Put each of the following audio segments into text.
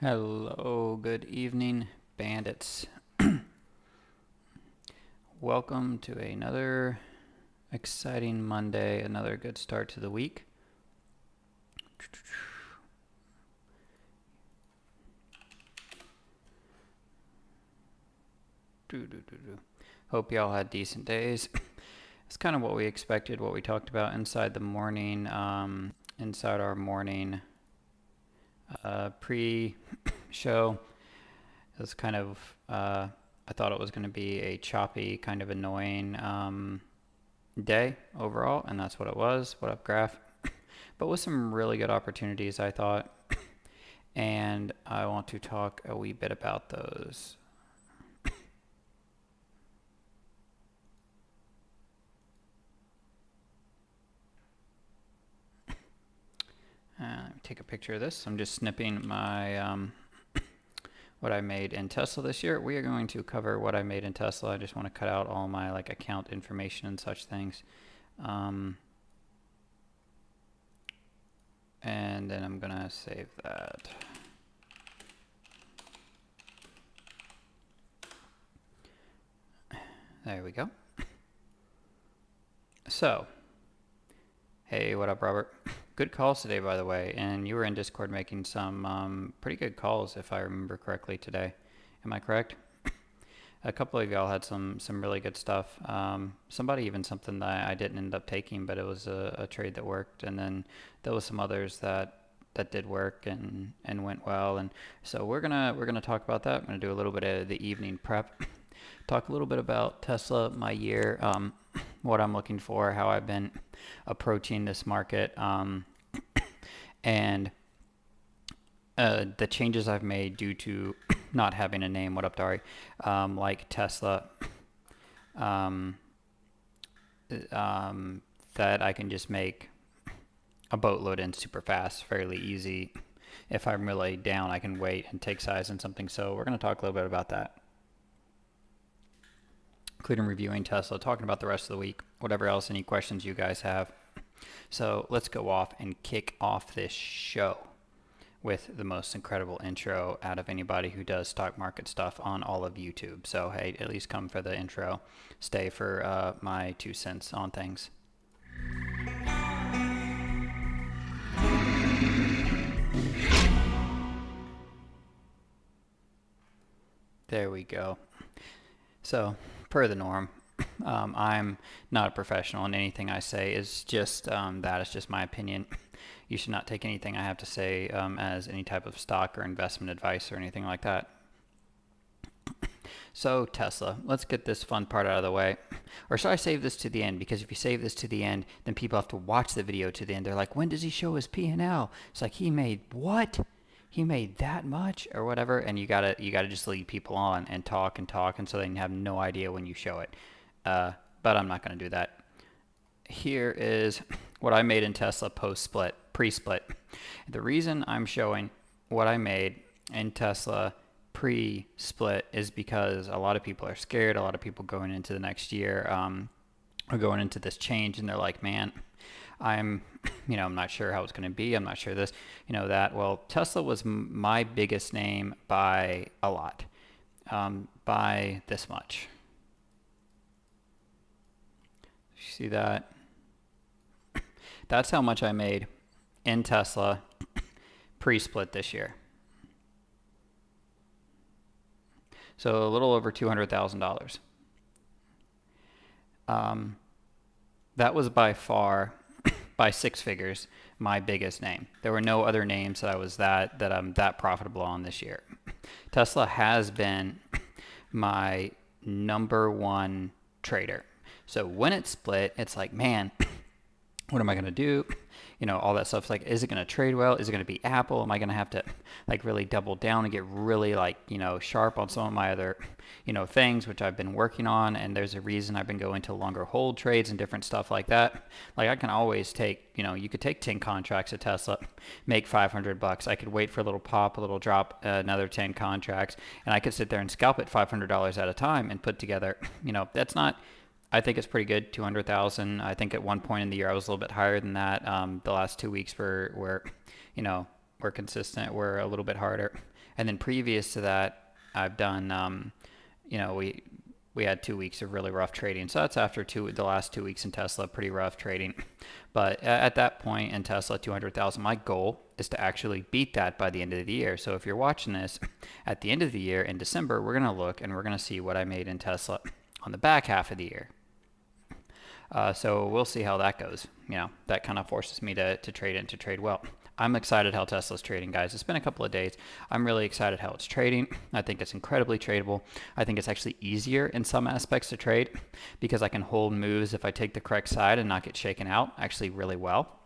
Hello, good evening, bandits. Welcome to another exciting Monday, another good start to the week. Hope y'all had decent days. It's kind of what we expected, what we talked about inside the morning, inside our morning pre-show. It was kind of, I thought it was going to be a choppy, kind of annoying day overall, and that's what it was. What up, Graph? But with some really good opportunities, I thought, and I want to talk a wee bit about those. Take a picture of this. I'm just snipping my what I made in Tesla this year. We are going to cover what I made in Tesla. I just want to cut out all my account information and such things. And then I'm gonna save that. There we go. So, hey, what up, Robert? Good calls today, by the way, and you were in Discord making some pretty good calls, if I remember correctly today. Am I correct? A couple of y'all had some really good stuff. Somebody even something that I didn't end up taking, but it was a trade that worked, and then there was some others that did work and went well, and so we're gonna talk about that. I'm gonna do a little bit of the evening prep, talk a little bit about Tesla, my year, what I'm looking for, how I've been approaching this market, and the changes I've made due to not having a name. What up, Dari? Like Tesla, that I can just make a boatload in super fast, fairly easy. If I'm really down, I can wait and take size in something. So we're going to talk a little bit about that, including reviewing Tesla, talking about the rest of the week, whatever else, any questions you guys have. So let's go off and kick off this show with the most incredible intro out of anybody who does stock market stuff on all of YouTube. So hey, at least come for the intro, stay for my 2 cents on things. There we go. So, per the norm, I'm not a professional, and anything I say is just that. It's just my opinion. You should not take anything I have to say as any type of stock or investment advice or anything like that. So Tesla, let's get this fun part out of the way. Or should I save this to the end? Because if you save this to the end, then people have to watch the video to the end. They're like, when does he show his P&L? It's like, he made what? He made that much or whatever, and you gotta just lead people on and talk, and so they have no idea when you show it. But I'm not gonna do that. Here is what I made in Tesla post-split, pre-split. The reason I'm showing what I made in Tesla pre-split is because a lot of people are scared. A lot of people going into the next year are going into this change, and they're like, man, I'm not sure how it's going to be. I'm not sure this, that. Well, Tesla was my biggest name by a lot, by this much. You see that? That's how much I made in Tesla pre-split this year. So a little over $200,000. That was by far, by 6 figures, my biggest name. There were no other names that I was that I'm that profitable on this year. Tesla has been my number one trader. So when it split, it's like, man, what am I going to do? All that stuff. Like, is it going to trade well? Is it going to be Apple? Am I going to have to really double down and get really sharp on some of my other, things, which I've been working on? And there's a reason I've been going to longer hold trades and different stuff like that. Like, I can always take, you could take 10 contracts at Tesla, make $500. I could wait for a little pop, a little drop, another 10 contracts, and I could sit there and scalp it $500 at a time and put together, that's not, I think it's pretty good, 200,000. I think at one point in the year I was a little bit higher than that. The last 2 weeks were consistent, were a little bit harder. And then previous to that, I've done, you know, we had 2 weeks of really rough trading. So that's after the last 2 weeks in Tesla, pretty rough trading. But at that point in Tesla, 200,000, my goal is to actually beat that by the end of the year. So if you're watching this at the end of the year in December, we're going to look and we're going to see what I made in Tesla on the back half of the year. So we'll see how that goes. You know, that kind of forces me to trade in, to trade well. I'm excited how Tesla's trading, guys. It's been a couple of days. I'm really excited how it's trading. I think it's incredibly tradable. I think it's actually easier in some aspects to trade because I can hold moves if I take the correct side and not get shaken out actually really well.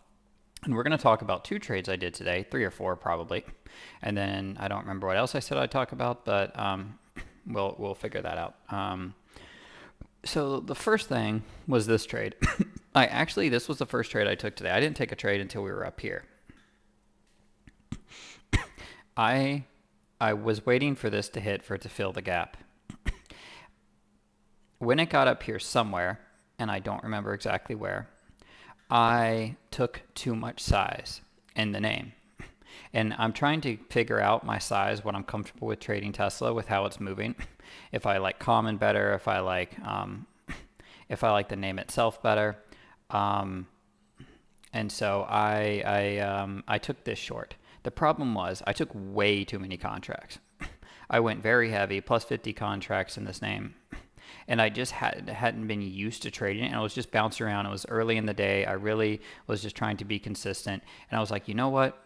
And we're going to talk about 2 trades I did today, 3 or 4 probably. And then I don't remember what else I said I'd talk about, but we'll figure that out. So the first thing was this trade. This was the first trade I took today. I didn't take a trade until we were up here. I was waiting for this to hit for it to fill the gap. When it got up here somewhere, and I don't remember exactly where, I took too much size in the name. And I'm trying to figure out my size, what I'm comfortable with trading Tesla, with how it's moving. If I like common better, if I like the name itself better. And so I took this short. The problem was I took way too many contracts. I went very heavy, plus 50 contracts in this name. And I just hadn't been used to trading it, and I was just bouncing around. It was early in the day. I really was just trying to be consistent. And I was like, you know what?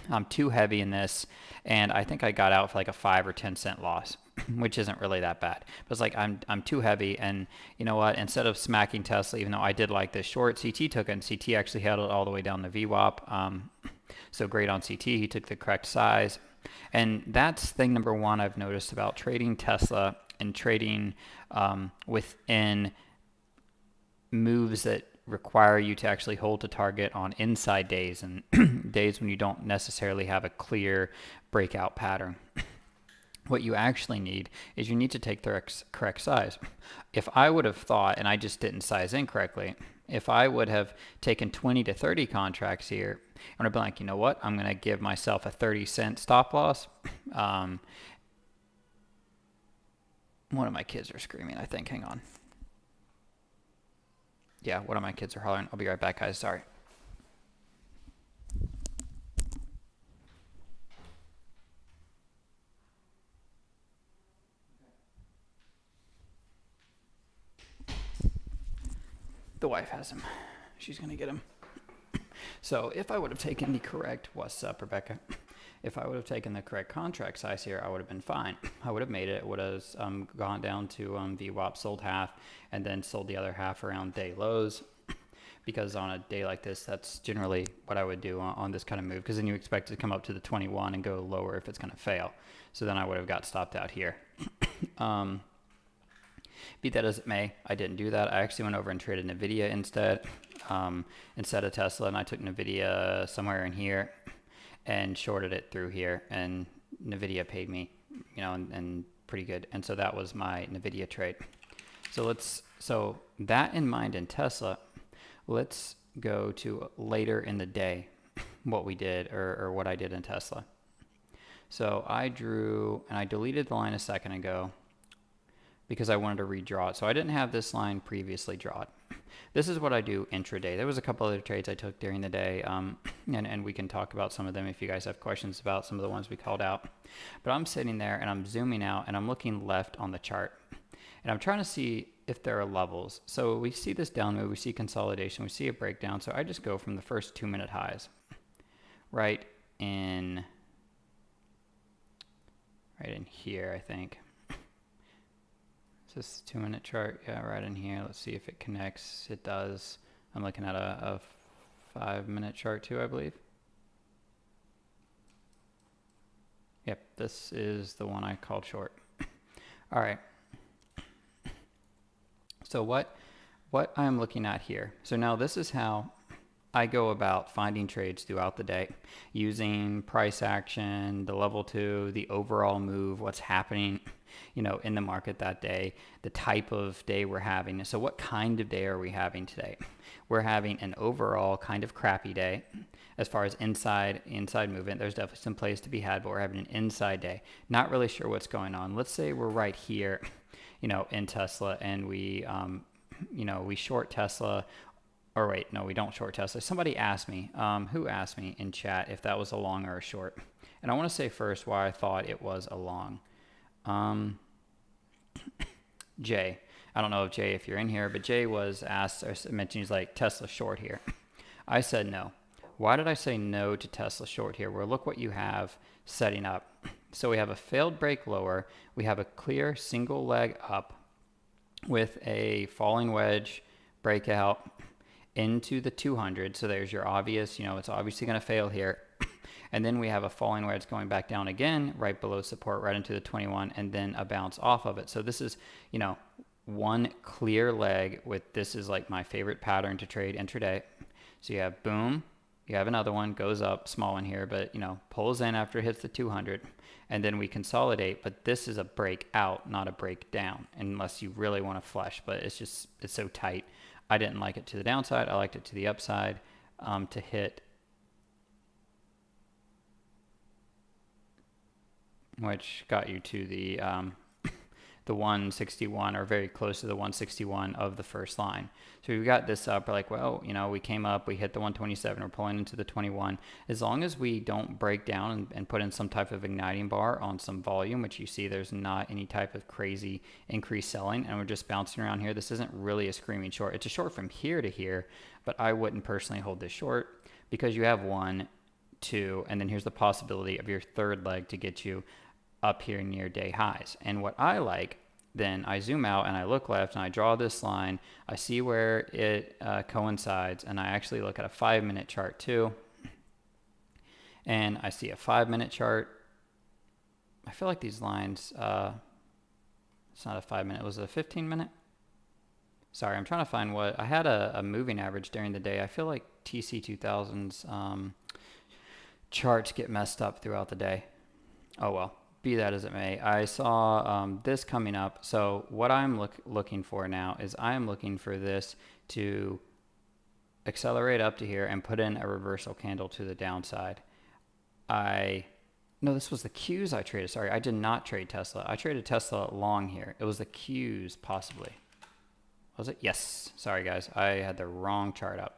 I'm too heavy in this. And I think I got out for like a 5 or 10 cent loss, which isn't really that bad. But it's like, I'm too heavy. And you know what? Instead of smacking Tesla, even though I did like this short, CT took it, and CT actually held it all the way down the VWAP. So great on CT. He took the correct size. And that's thing number one I've noticed about trading Tesla and trading within moves that require you to actually hold to target on inside days and days when you don't necessarily have a clear breakout pattern. What you actually need is you need to take the correct size. If I would have thought, and I just didn't size in correctly, if I would have taken 20 to 30 contracts here, and I'd be like, you know what, I'm going to give myself a 30-cent stop loss. One of my kids are screaming, I think. Hang on. Yeah, one of my kids are hollering. I'll be right back, guys. Sorry. The wife has him. She's going to get him. So if I would have taken the correct, what's up, Rebecca? If I would have taken the correct contract size here, I would have been fine. I would have made it. Would have gone down to VWAP, sold half, and then sold the other half around day lows. Because on a day like this, that's generally what I would do on this kind of move. Because then you expect it to come up to the 21 and go lower if it's going to fail. So then I would have got stopped out here. Be that as it may, I didn't do that. I actually went over and traded NVIDIA instead of Tesla, and I took NVIDIA somewhere in here and shorted it through here, and NVIDIA paid me, you know, and pretty good. And so that was my NVIDIA trade. So that in mind in Tesla, let's go to later in the day what we did or what I did in Tesla. So I drew, and I deleted the line a second ago because I wanted to redraw it. So I didn't have this line previously drawn. This is what I do intraday. There was a couple other trades I took during the day, and we can talk about some of them if you guys have questions about some of the ones we called out. But I'm sitting there and I'm zooming out and I'm looking left on the chart. And I'm trying to see if there are levels. So we see this down move, we see consolidation, we see a breakdown. So I just go from the first 2-minute highs right in here, I think. Is this 2-minute chart? Yeah, right in here. Let's see if it connects. It does. I'm looking at a 5-minute chart too, I believe. Yep, this is the one I called short. All right. So what I'm looking at here. So now this is how I go about finding trades throughout the day using price action, the level two, the overall move, what's happening, in the market that day, the type of day we're having. So what kind of day are we having today? We're having an overall kind of crappy day as far as inside movement. There's definitely some plays to be had, but we're having an inside day. Not really sure what's going on. Let's say we're right here, in Tesla, and we short Tesla. Or wait, no, we don't short Tesla. Somebody asked me, who asked me in chat if that was a long or a short? And I want to say first why I thought it was a long. Jay. I don't know if Jay, if you're in here, but Jay was asked or mentioned, he's like, Tesla short here. I said no. Why did I say no to Tesla short here? Well, look what you have setting up. So we have a failed break lower. We have a clear single leg up with a falling wedge breakout into the 200. So there's your obvious, it's obviously going to fail here. And then we have a falling wedge going back down again, right below support, right into the 21, and then a bounce off of it. So this is, one clear leg with, this is like my favorite pattern to trade intraday. So you have boom, you have another one, goes up, small one here, but pulls in after it hits the 200, and then we consolidate. But this is a breakout, not a breakdown, unless you really want to flush, but it's so tight. I didn't like it to the downside. I liked it to the upside, to hit, which got you to the 161, or very close to the 161 of the first line. So we got this up. We're like, well, we came up, we hit the 127, we're pulling into the 21. As long as we don't break down and put in some type of igniting bar on some volume, which you see there's not any type of crazy increased selling, and we're just bouncing around here. This isn't really a screaming short. It's a short from here to here, but I wouldn't personally hold this short because you have 1, 2, and then here's the possibility of your third leg to get you up here near day highs. And what I like, then I zoom out and I look left and I draw this line. I see where it coincides, and I actually look at a 5-minute chart too. And I see a 5-minute chart. I feel like these lines, it's not a 5-minute, was it a 15-minute? Sorry, I'm trying to find what, I had a moving average during the day. I feel like TC 2000's charts get messed up throughout the day. Oh well. Be that as it may, I saw this coming up. So what I'm looking for now is I'm looking for this to accelerate up to here and put in a reversal candle to the downside. No, this was the Qs I traded. Sorry, I did not trade Tesla. I traded Tesla long here. It was the Qs possibly. Was it? Yes. Sorry guys, I had the wrong chart up.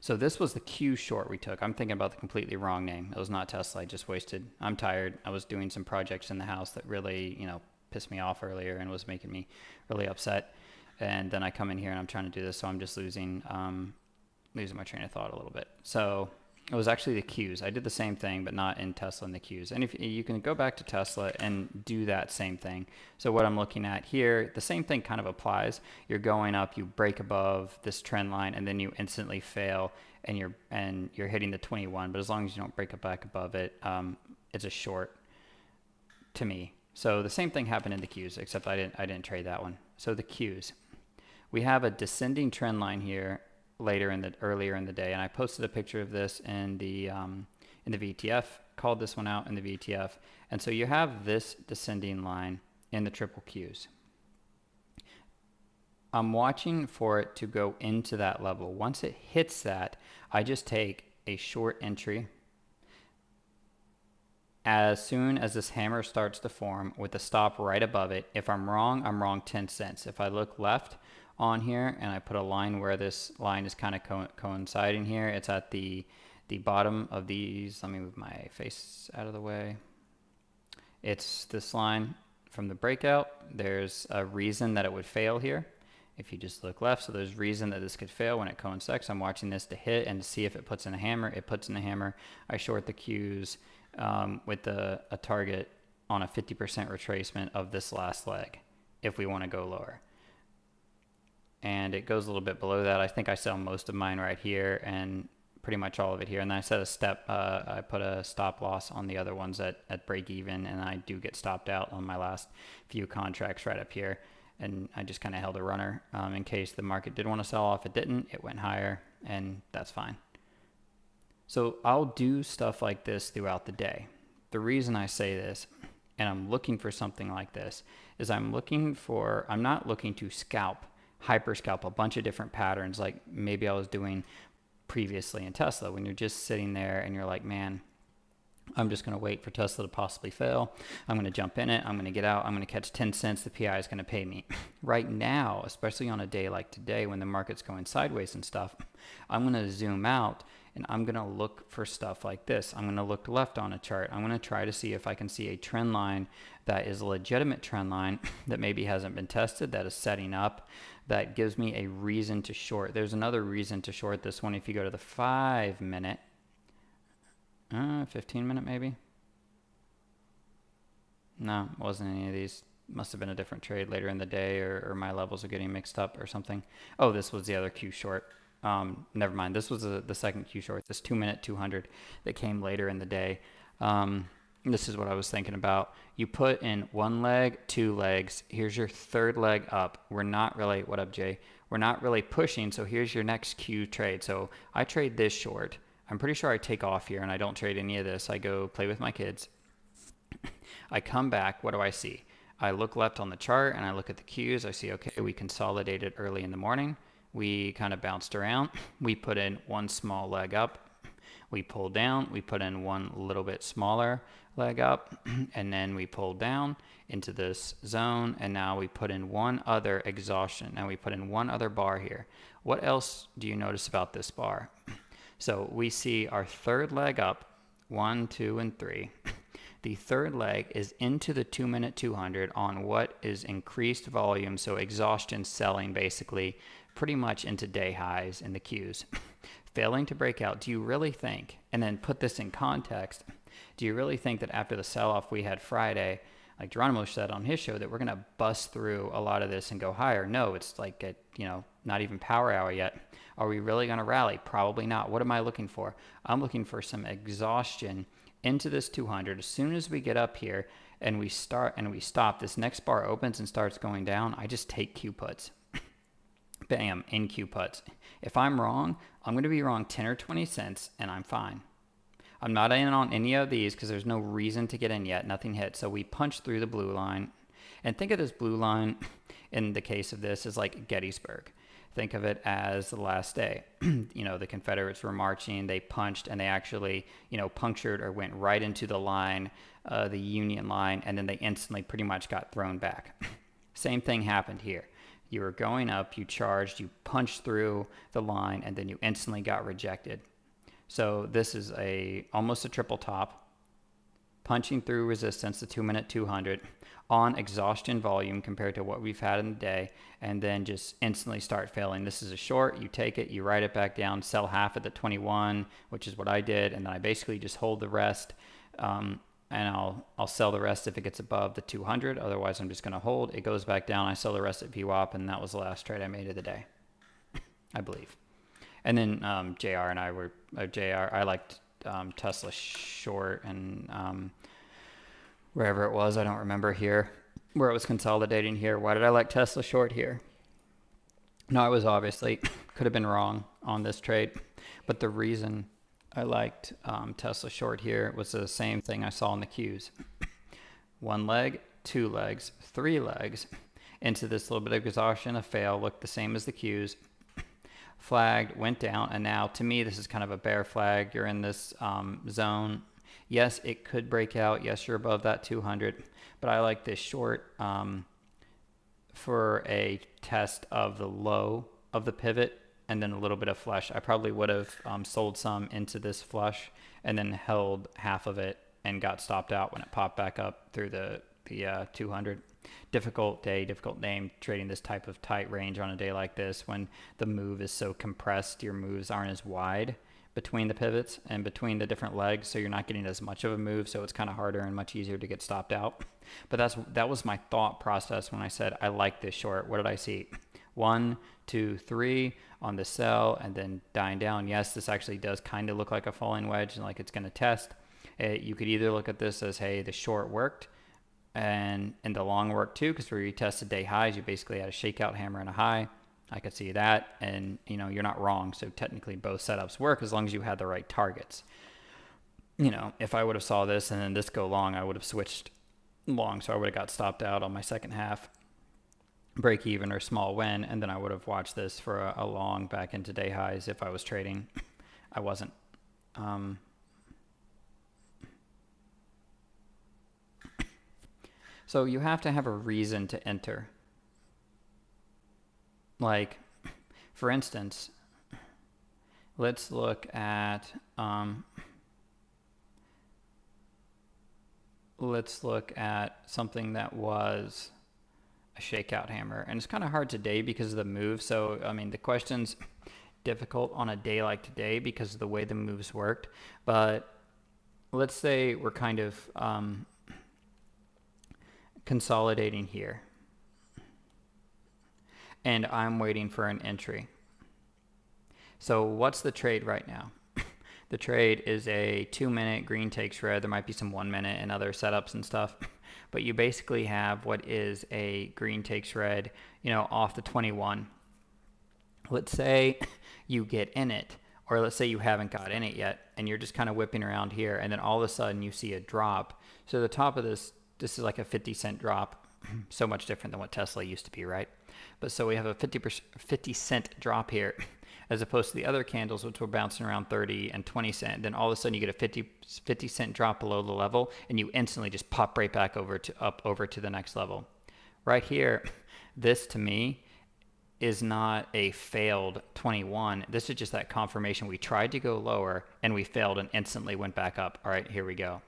So this was the Q short we took. I'm thinking about the completely wrong name. It was not Tesla. I just wasted. I'm tired. I was doing some projects in the house that really, pissed me off earlier and was making me really upset. And then I come in here and I'm trying to do this, so I'm just losing my train of thought a little bit. So it was actually the Qs. I did the same thing, but not in Tesla and the Qs. And if you can go back to Tesla and do that same thing. So what I'm looking at here, the same thing kind of applies. You're going up, you break above this trend line, and then you instantly fail, and you're hitting the 21. But as long as you don't break it back above it, it's a short to me. So the same thing happened in the Qs, except I didn't trade that one. So the Qs, we have a descending trend line here earlier in the day, and I posted a picture of this in the VTF, called this one out in the VTF. And so you have this descending line in the triple Qs. I'm watching for it to go into that level. Once it hits that, I just take a short entry. As soon as this hammer starts to form with the stop right above it, if I'm wrong 10 cents. If I look left on here and I put a line where this line is kind of coinciding here, it's at the bottom of these. Let me move my face out of the way. It's this line from the breakout. There's a reason that it would fail here if you just look left. So there's reason that this could fail when it coincides. I'm watching this to hit and to see if it puts in a hammer. It puts in a hammer. I short the Qs with a target on a 50% retracement of this last leg if we want to go lower. And it goes a little bit below that. I think I sell most of mine right here and pretty much all of it here. And then I set a step, I put a stop loss on the other ones at break even, and I do get stopped out on my last few contracts right up here. and I just kind of held a runner in case the market did want to sell off. It didn't. It went higher, and that's fine. So I'll do stuff like this throughout the day. The reason I say this, and I'm looking for something like this, is I'm not looking to hyper scalp a bunch of different patterns like maybe I was doing previously in Tesla, when you're just sitting there and you're like, man, I'm just going to wait for Tesla to possibly fail. I'm going to jump in it. I'm going to get out. I'm going to catch 10 cents. The PI is going to pay me. Right now, especially on a day like today when the market's going sideways and stuff, I'm going to zoom out and I'm going to look for stuff like this. I'm going to look left on a chart. I'm going to try to see if I can see a trend line that is a legitimate trend line that maybe hasn't been tested, that is setting up, that gives me a reason to short. There's another reason to short this one. If you go to the 5 minute, 15 minute maybe. No, it wasn't any of these. Must have been a different trade later in the day, or my levels are getting mixed up or something. Oh, this was the other Q short. Never mind. This was the second Q short, this 2 minute 200 that came later in the day. This is what I was thinking about. You put in one leg, 2 legs. Here's your third leg up. We're not really, what up, Jay? We're not really pushing. So here's your next Q trade. So I trade this short. I'm pretty sure I take off here and I don't trade any of this. I go play with my kids. I come back. What do I see? I look left on the chart and I look at the Qs. I see, okay, we consolidated early in the morning. We kind of bounced around. We put in one small leg up. We pulled down. We put in one little bit smaller leg up. And then we pulled down into this zone. And now we put in one other exhaustion. Now we put in one other bar here. What else do you notice about this bar? So we see our third leg up, 1, 2, and 3. The third leg is into the 2 minute 200 on what is increased volume. So exhaustion selling basically pretty much into day highs in the Qs. Failing to break out. Do you really think, and then put this in context, do you really think that after the sell-off we had Friday, like Geronimo said on his show, that we're going to bust through a lot of this and go higher? No, it's like at, not even power hour yet. Are we really going to rally? Probably not. What am I looking for? I'm looking for some exhaustion into this 200. As soon as we get up here and we stop, this next bar opens and starts going down, I just take Q puts. Bam, in Q puts. If I'm wrong, I'm going to be wrong 10 or 20 cents and I'm fine. I'm not in on any of these because there's no reason to get in yet. Nothing hit. So we punch through the blue line. And think of this blue line in the case of this as like Gettysburg. Think of it as the last day. The Confederates were marching, they punched, and they actually, punctured or went right into the line, the Union line, and then they instantly pretty much got thrown back. Same thing happened here. You were going up, you charged, you punched through the line, and then you instantly got rejected. So this is almost a triple top, punching through resistance, the 2 minute 200, on exhaustion volume compared to what we've had in the day, and then just instantly start failing. This is a short. You take it, you write it back down, sell half at the 21, which is what I did, and then I basically just hold the rest, and I'll sell the rest if it gets above the 200. Otherwise, I'm just going to hold. It goes back down. I sell the rest at VWAP, and that was the last trade I made of the day, I believe. And then JR and I were I liked Tesla short and wherever it was, I don't remember here, where it was consolidating here. Why did I like Tesla short here? No, I was obviously, could have been wrong on this trade, but the reason I liked Tesla short here was the same thing I saw in the Qs. 1 leg, 2 legs, 3 legs, into this little bit of exhaustion, a fail, looked the same as the Qs, flagged, went down, and now to me this is kind of a bear flag. You're in this zone. Yes, it could break out. Yes, you're above that 200, but I like this short for a test of the low of the pivot and then a little bit of flush. I probably would have sold some into this flush and then held half of it and got stopped out when it popped back up through the 200. Difficult day, difficult name, trading this type of tight range on a day like this when the move is so compressed. Your moves aren't as wide between the pivots and between the different legs, so you're not getting as much of a move, so it's kind of harder and much easier to get stopped out. But that was my thought process when I said I like this short. What did I see? 1, 2, 3 on the sell and then dying down. Yes, this actually does kind of look like a falling wedge and like it's going to test. You could either look at this as, hey, the short worked, And in the long work too, because where you tested day highs, you basically had a shakeout hammer and a high. I could see that, and you're not wrong. So technically both setups work as long as you had the right targets. If I would have saw this and then this go long, I would have switched long, so I would have got stopped out on my second half break even or small win, and then I would have watched this for a long back into day highs if I was trading. I wasn't. So you have to have a reason to enter. Like, for instance, let's look at something that was a shakeout hammer, and it's kind of hard today because of the move. So I mean, the question's difficult on a day like today because of the way the moves worked. But let's say we're kind of consolidating here, and I'm waiting for an entry. So what's the trade right now? The trade is a 2-minute green takes red. There might be some 1 minute and other setups and stuff, but you basically have what is a green takes red, off the 21. Let's say you get in it, or let's say you haven't got in it yet, and you're just kind of whipping around here, and then all of a sudden you see a drop. So the top of this is like a 50-cent drop, so much different than what Tesla used to be, right? But so we have a 50-cent drop here, as opposed to the other candles, which were bouncing around 30 and 20 cent. Then all of a sudden you get a 50-cent drop below the level, and you instantly just pop right back up over to the next level. Right here, this to me is not a failed 21. This is just that confirmation. We tried to go lower and we failed and instantly went back up. All right, here we go.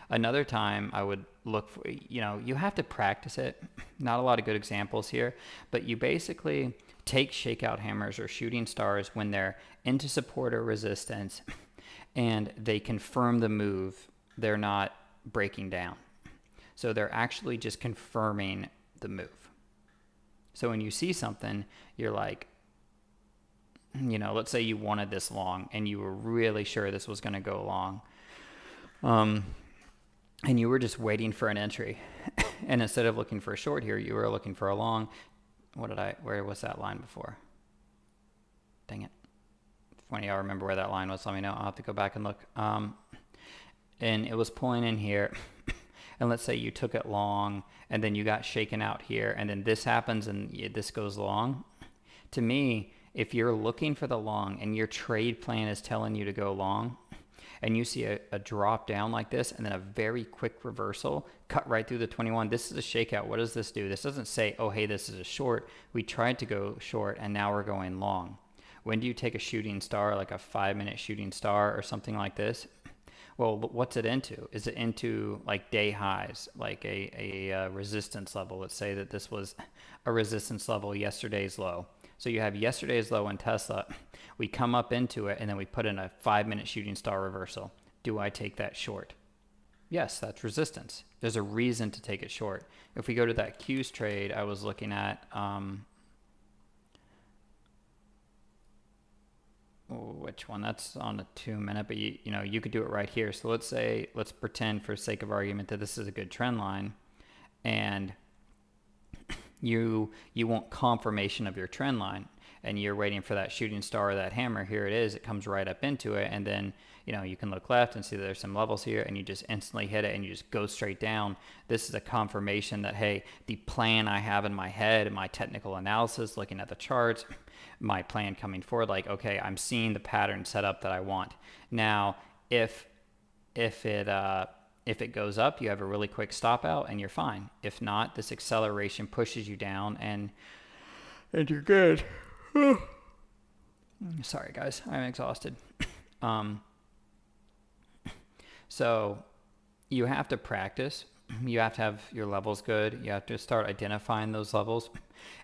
Another time I would look for, you have to practice it. Not a lot of good examples here, but you basically take shakeout hammers or shooting stars when they're into support or resistance and they confirm the move. They're not breaking down. So they're actually just confirming the move. So when you see something, you're like, let's say you wanted this long and you were really sure this was going to go long. And you were just waiting for an entry. And instead of looking for a short here, you were looking for a long. Where was that line before? Dang it. If one of y'all remember where that line was, let me know. I'll have to go back and look. And it was pulling in here. And let's say you took it long and then you got shaken out here and then this happens and this goes long. To me, if you're looking for the long and your trade plan is telling you to go long, and you see a drop down like this and then a very quick reversal, cut right through the 21. This is a shakeout. What does this do? This doesn't say, oh, hey, this is a short. We tried to go short and now we're going long. When do you take a shooting star, like a 5-minute shooting star or something like this? Well, what's it into? Is it into like day highs, like a resistance level? Let's say that this was a resistance level, yesterday's low. So you have yesterday's low in Tesla. We come up into it and then we put in a 5-minute shooting star reversal. Do I take that short? Yes, that's resistance. There's a reason to take it short. If we go to that Q's trade I was looking at, which one? That's on a 2-minute, but you could do it right here. So let's pretend for sake of argument that this is a good trend line, and you want confirmation of your trend line, and you're waiting for that shooting star or that hammer. Here it is. It comes right up into it, and then you can look left and see that there's some levels here, and you just instantly hit it and you just go straight down. This is a confirmation that, hey, the plan I have in my head, my technical analysis, looking at the charts, my plan coming forward, like, okay, I'm seeing the pattern set up that I want. Now, if it goes up, you have a really quick stop out and you're fine. If not, this acceleration pushes you down and you're good. Sorry guys, I'm exhausted. So you have to practice. You have to have your levels good. You have to start identifying those levels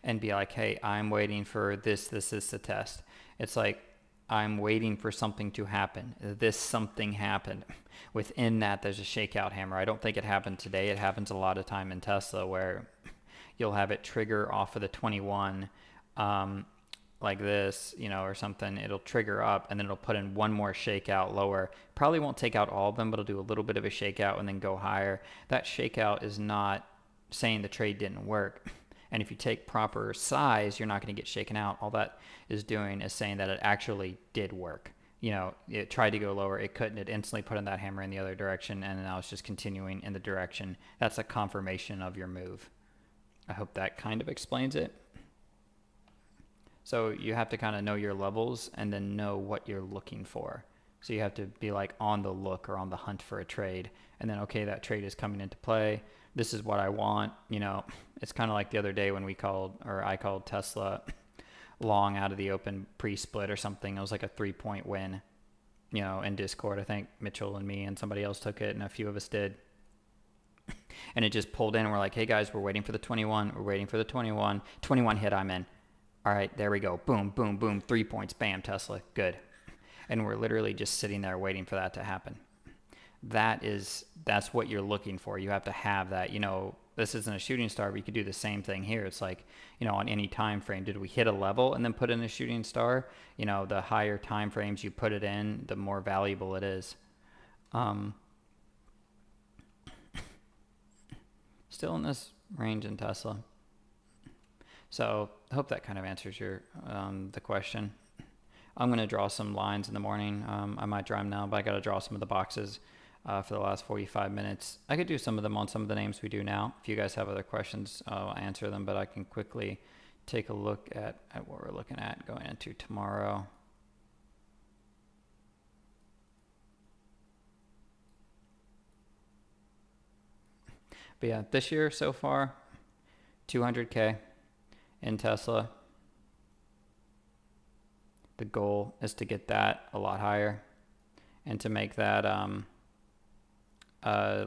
and be like, hey, I'm waiting for this to test. It's like, I'm waiting for something to happen. This something happened. Within that, there's a shakeout hammer. I don't think it happened today. It happens a lot of time in Tesla where you'll have it trigger off of the 21, like this, you know, or something, it'll trigger up and then it'll put in one more shakeout lower. Probably won't take out all of them, but it'll do a little bit of a shakeout and then go higher. That shakeout is not saying the trade didn't work. And if you take proper size, you're not going to get shaken out. All that is doing is saying that it actually did work. You know, it tried to go lower, it couldn't, it instantly put in that hammer in the other direction, and now it's just continuing in the direction. That's a confirmation of your move. I hope that kind of explains it. So you have to kind of know your levels and then know what you're looking for. So you have to be like on the look or on the hunt for a trade, and then, okay, that trade is coming into play. This is what I want. You know, it's kind of like the other day when I called Tesla long out of the open pre-split or something. It was like a 3-point win, you know, in Discord. I think Mitchell and me and somebody else took it, and a few of us did. And it just pulled in, and we're like, hey guys, we're waiting for the 21. We're waiting for the 21. 21 hit, I'm in. All right, there we go. Boom, boom, boom. 3 points. Bam, Tesla. Good. And we're literally just sitting there waiting for that to happen. That's what you're looking for. You have to have that. You know, this isn't a shooting star, but you could do the same thing here. It's like, you know, on any time frame, did we hit a level and then put in a shooting star? You know, the higher time frames you put it in, the more valuable it is. Still in this range in Tesla. So I hope that kind of answers your the question. I'm going to draw some lines in the morning. I might draw them now, but I got to draw some of the boxes for the last 45 minutes. I could do some of them on some of the names we do now. If you guys have other questions, I'll answer them, but I can quickly take a look at what we're looking at going into tomorrow. But yeah, this year so far, 200K in Tesla. The goal is to get that a lot higher and to make that a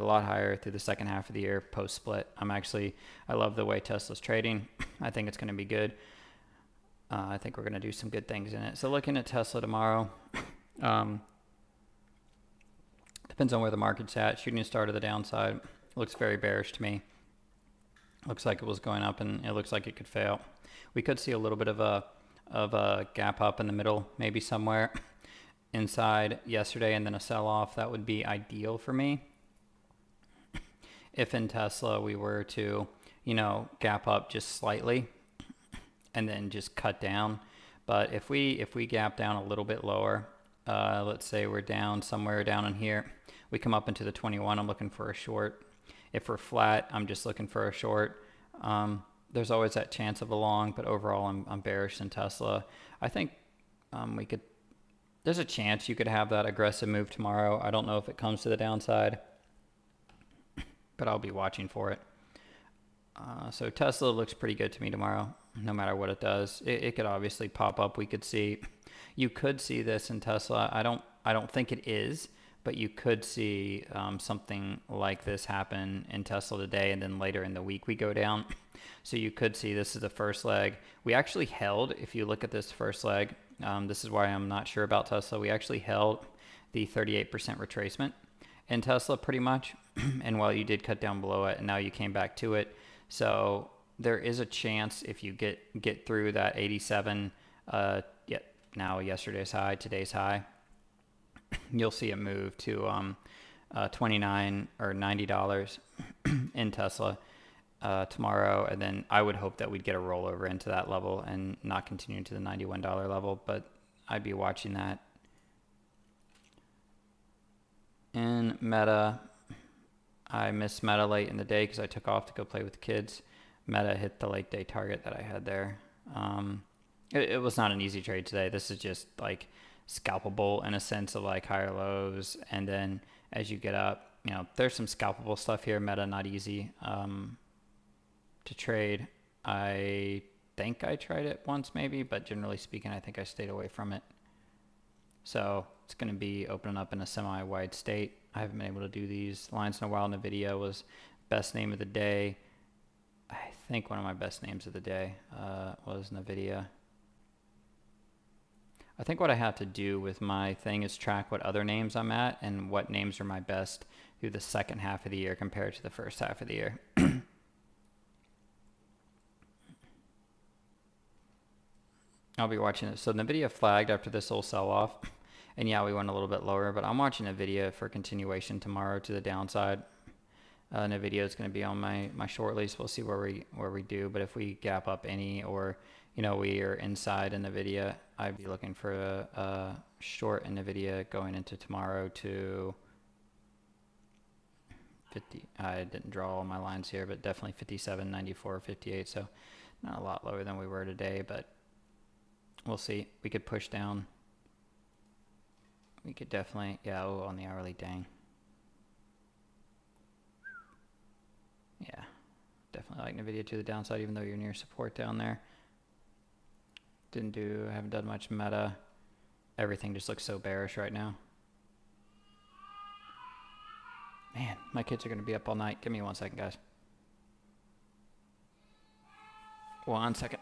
lot higher through the second half of the year post split. I love the way Tesla's trading. I think it's going to be good. I think we're going to do some good things in it. So looking at Tesla tomorrow, depends on where the market's at. Shooting star to the downside looks very bearish to me. Looks like it was going up, and it looks like it could fail. We could see a little bit of a gap up in the middle, maybe somewhere inside yesterday, and then a sell-off. That would be ideal for me. If in Tesla we were to, you know, gap up just slightly and then just cut down. But if we gap down a little bit lower, let's say we're down somewhere down in here, we come up into the 21, I'm looking for a short. If we're flat, I'm just looking for a short. There's always that chance of a long, but overall I'm bearish in Tesla. I think there's a chance you could have that aggressive move tomorrow. I don't know if it comes to the downside, but I'll be watching for it. So Tesla looks pretty good to me tomorrow, no matter what it does. It could obviously pop up. You could see this in Tesla. I don't think it is, but you could see something like this happen in Tesla today, and then later in the week we go down. So you could see this is the first leg. We actually held, if you look at this first leg, this is why I'm not sure about Tesla. We actually held the 38% retracement in Tesla pretty much. And while you did cut down below it, and now you came back to it. So there is a chance if you get through that 87, now yesterday's high, today's high, you'll see it move to $29 or $90 in Tesla tomorrow, and then I would hope that we'd get a rollover into that level and not continue to the $91 level, but I'd be watching that. In Meta, I missed Meta late in the day because I took off to go play with the kids. Meta hit the late day target that I had there. It was not an easy trade today. This is just like scalpable in a sense of like higher lows, and then as you get up, you know, there's some scalpable stuff here. Meta not easy to trade. I think I tried it once maybe, but generally speaking I think I stayed away from it. So it's going to be opening up in a semi-wide state. I haven't been able to do these lines in a while. NVIDIA was best name of the day. I think one of my best names of the day was NVIDIA. I think what I have to do with my thing is track what other names I'm at and what names are my best through the second half of the year compared to the first half of the year. I'll be watching it. So NVIDIA flagged after this whole sell-off, and yeah, we went a little bit lower, but I'm watching NVIDIA for continuation tomorrow to the downside. NVIDIA is going to be on my short list. We'll see where we do, but if we gap up any, or we are inside in NVIDIA, I'd be looking for a short in NVIDIA going into tomorrow to 50. I didn't draw all my lines here, but definitely 57, 94, 58. So not a lot lower than we were today, but we'll see. We could push down. We could definitely, yeah, oh, on the hourly, dang. Yeah, definitely like NVIDIA to the downside, even though you're near support down there. Haven't done much meta. Everything just looks so bearish right now. Man, my kids are going to be up all night. Give me 1 second, guys. 1 second.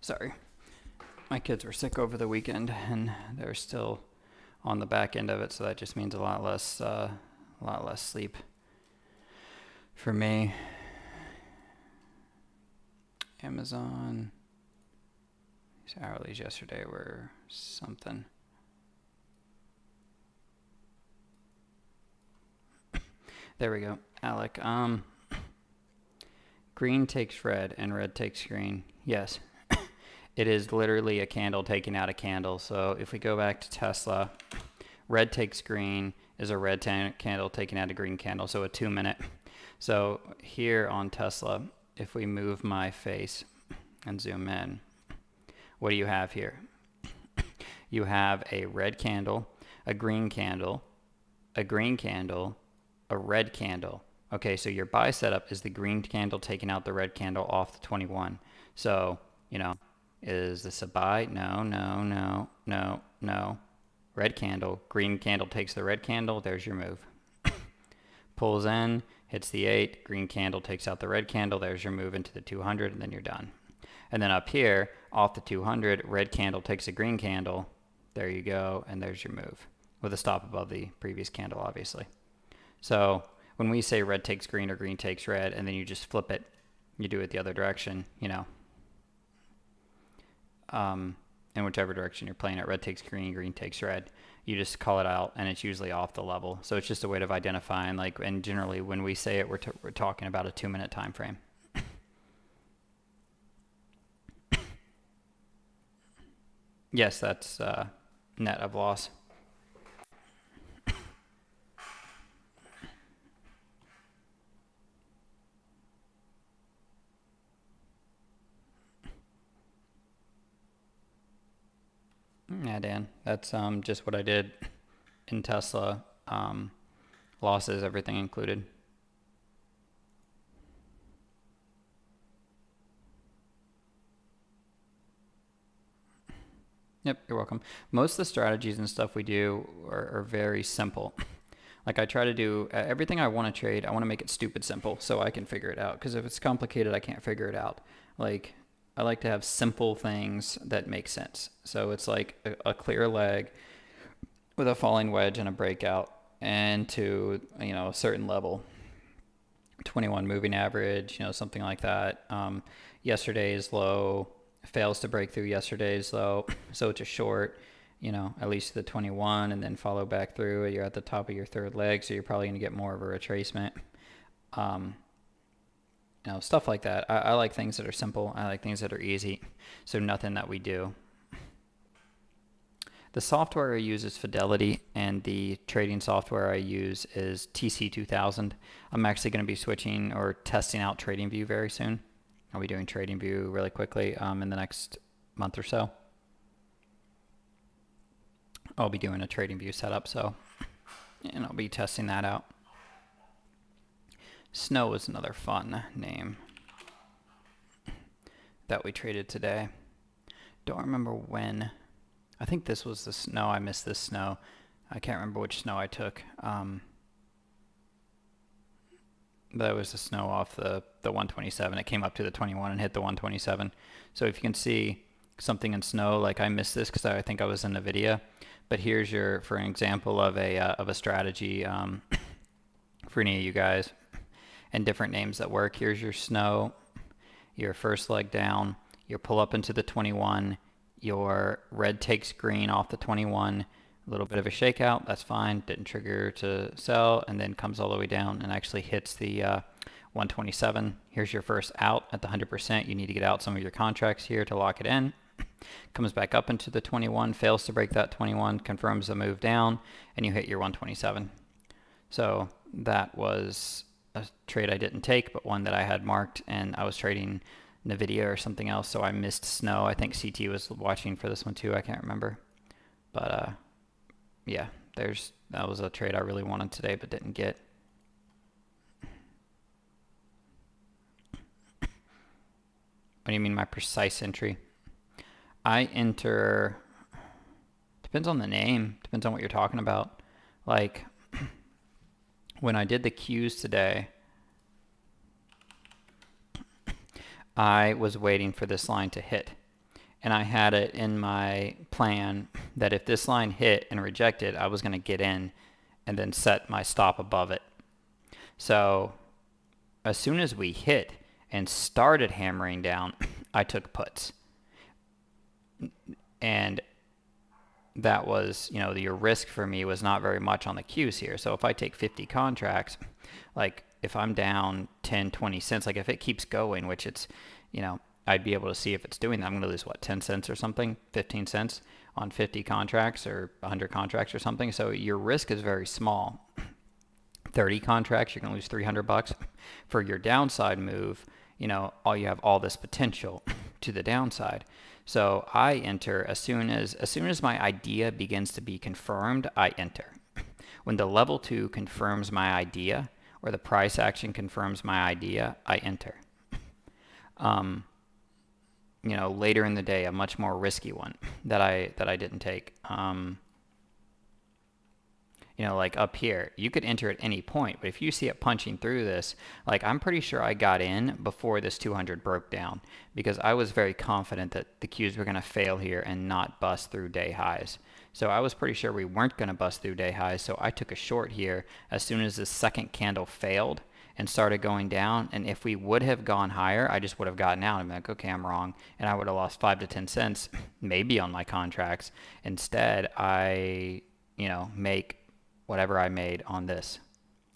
Sorry. My kids were sick over the weekend, and they're still on the back end of it, so that just means a lot less sleep for me. Amazon. These hourlies yesterday were something. There we go. Alec, green takes red and red takes green. Yes. It is literally a candle taking out a candle. So if we go back to Tesla, red takes green is a red candle taking out a green candle. So a 2 minute. So here on Tesla, if we move my face and zoom in, what do you have here? You have a red candle, a green candle, a green candle, a red candle. Okay, so your buy setup is the green candle taking out the red candle off the 21. So, is this a buy? No, no, no, no, no. Red candle, green candle takes the red candle, there's your move. Pulls in, hits the 8, green candle takes out the red candle, there's your move into the 200, and then you're done. And then up here, off the 200, red candle takes a green candle, there you go, and there's your move. With a stop above the previous candle, obviously. So when we say red takes green or green takes red, and then you just flip it, you do it the other direction, in whichever direction you're playing it, red takes green, green takes red. You just call it out, and it's usually off the level. So it's just a way of identifying, and generally when we say it, we're talking about a 2 minute time frame. Yes, that's net of loss. Yeah, Dan, that's just what I did in Tesla. Losses, everything included. Yep, you're welcome. Most of the strategies and stuff we do are very simple. Like I try to do everything I want to trade, I want to make it stupid simple so I can figure it out. Because if it's complicated, I can't figure it out. Like I like to have simple things that make sense. So it's like a clear leg with a falling wedge and a breakout, and to a certain level, 21 moving average, something like that. Yesterday's low fails to break through yesterday's low, so it's a short, at least the 21, and then follow back through. You're at the top of your third leg, so you're probably going to get more of a retracement. Stuff like that. I like things that are simple. I like things that are easy. So nothing that we do. The software I use is Fidelity, and the trading software I use is TC2000. I'm actually going to be switching or testing out TradingView very soon. I'll be doing TradingView really quickly in the next month or so. I'll be doing a TradingView setup, and I'll be testing that out. Snow is another fun name that we traded today. Don't remember when. I think this was the snow. I missed this snow. I can't remember which snow I took. That was the snow off the 127. It came up to the 21 and hit the 127. So if you can see something in snow, like I missed this because I think I was in the video. But here's for an example of a strategy for any of you guys and different names that work. Here's your snow, your first leg down, your pull up into the 21, your red takes green off the 21, a little bit of a shakeout, that's fine, didn't trigger to sell, and then comes all the way down and actually hits the 127. Here's your first out at the 100%. You need to get out some of your contracts here to lock it in. Comes back up into the 21, fails to break that 21, confirms the move down, and you hit your 127. So that was a trade I didn't take, but one that I had marked, and I was trading NVIDIA or something else, so I missed snow. I think CT was watching for this one too, I can't remember. But yeah, that was a trade I really wanted today but didn't get. What do you mean my precise entry? I enter, depends on the name, depends on what you're talking about. Like when I did the Qs today, I was waiting for this line to hit. And I had it in my plan that if this line hit and rejected, I was going to get in and then set my stop above it. So as soon as we hit and started hammering down, I took puts. And that was, your risk for me was not very much on the Qs here. So if I take 50 contracts, like if I'm down 10, 20 cents, like if it keeps going, which it's, I'd be able to see if it's doing that. I'm going to lose, 10 cents or something, 15 cents on 50 contracts or 100 contracts or something. So your risk is very small. 30 contracts, you're going to lose $300. For your downside move, you have all this potential to the downside. So I enter as soon as my idea begins to be confirmed, I enter. When the level 2 confirms my idea or the price action confirms my idea, I enter. Later in the day, a much more risky one that I didn't take. Like up here, you could enter at any point, but if you see it punching through this, like I'm pretty sure I got in before this 200 broke down because I was very confident that the Qs were going to fail here and not bust through day highs. So I was pretty sure we weren't going to bust through day highs, so I took a short here as soon as the second candle failed and started going down. And if we would have gone higher, I just would have gotten out and been like, okay, I'm wrong, and I would have lost 5 to 10 cents maybe on my contracts. Instead, I make whatever I made on this.